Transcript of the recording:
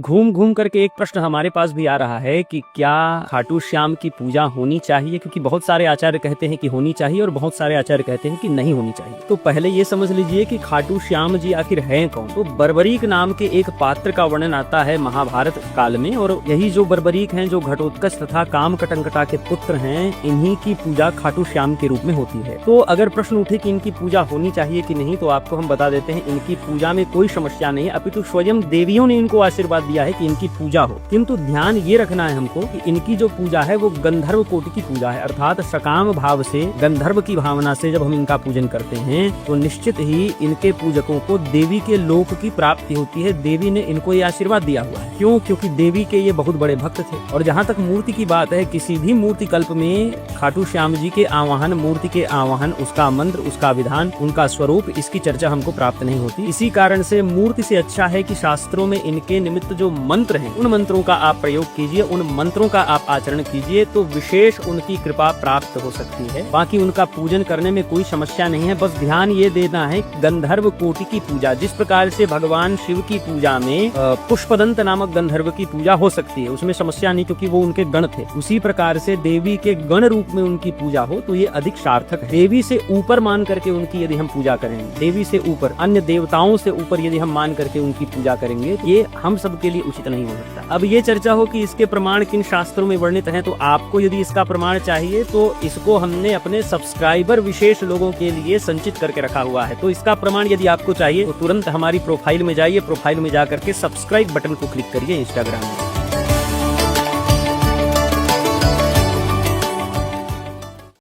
घूम घूम करके एक प्रश्न हमारे पास भी आ रहा है कि क्या खाटू श्याम की पूजा होनी चाहिए, क्योंकि बहुत सारे आचार्य कहते हैं कि होनी चाहिए और बहुत सारे आचार्य कहते हैं कि नहीं होनी चाहिए। तो पहले ये समझ लीजिए कि खाटू श्याम जी आखिर हैं कौन। तो बर्बरीक नाम के एक पात्र का वर्णन आता है महाभारत काल में, और यही जो बर्बरीक हैं, जो घटोत्कच तथा काम कटंकटा के पुत्र हैं, इन्हीं की पूजा खाटू श्याम के रूप में होती है। तो अगर प्रश्न उठे कि इनकी पूजा होनी चाहिए कि नहीं, तो आपको हम बता देते हैं इनकी पूजा में कोई समस्या नहीं है, अपितु स्वयं देवियों ने इनको आशीर्वाद दिया है कि इनकी पूजा हो। किंतु ध्यान ये रखना है हमको कि इनकी जो पूजा है वो गंधर्व कोटि की पूजा है, अर्थात सकाम भाव से, गंधर्व की भावना से जब हम इनका पूजन करते हैं तो निश्चित ही इनके पूजकों को देवी के लोक की प्राप्ति होती है। देवी ने इनको ये आशीर्वाद दिया हुआ है। क्यों? क्योंकि देवी के ये बहुत बड़े भक्त थे। और जहाँ तक मूर्ति की बात है, किसी भी मूर्ति कल्प में खाटू श्याम जी के आवाहन, मूर्ति के आवाहन, उसका मंत्र, उसका विधान, उनका स्वरूप, इसकी चर्चा हमको प्राप्त नहीं होती। इसी कारण से मूर्ति से अच्छा है कि शास्त्रों में इनके निमित्त जो मंत्र हैं, उन मंत्रों का आप प्रयोग कीजिए, उन मंत्रों का आप आचरण कीजिए, तो विशेष उनकी कृपा प्राप्त हो सकती है। बाकी उनका पूजन करने में कोई समस्या नहीं है। बस ध्यान ये देना है, गंधर्व कोटि की पूजा, जिस प्रकार से भगवान शिव की पूजा में पुष्पदंत नामक गंधर्व की पूजा हो सकती है, उसमें समस्या नहीं, क्योंकि वो उनके गण थे। उसी प्रकार से देवी के गण रूप में उनकी पूजा हो तो ये अधिक सार्थक है। देवी से ऊपर मान करके उनकी यदि हम पूजा करेंगे, देवी से ऊपर, अन्य देवताओं से ऊपर यदि हम मान करके उनकी पूजा करेंगे, ये हम सब के लिए उचित नहीं हो सकता। अब ये चर्चा हो कि इसके प्रमाण किन शास्त्रों में वर्णित हैं, तो आपको यदि इसका प्रमाण चाहिए तो इसको हमने अपने सब्सक्राइबर विशेष लोगों के लिए संचित करके रखा हुआ है। तो इसका प्रमाण यदि आपको चाहिए तो तुरंत हमारी प्रोफाइल में जाइए, प्रोफाइल में जाकर के सब्सक्राइब बटन को क्लिक करिए इंस्टाग्राम में।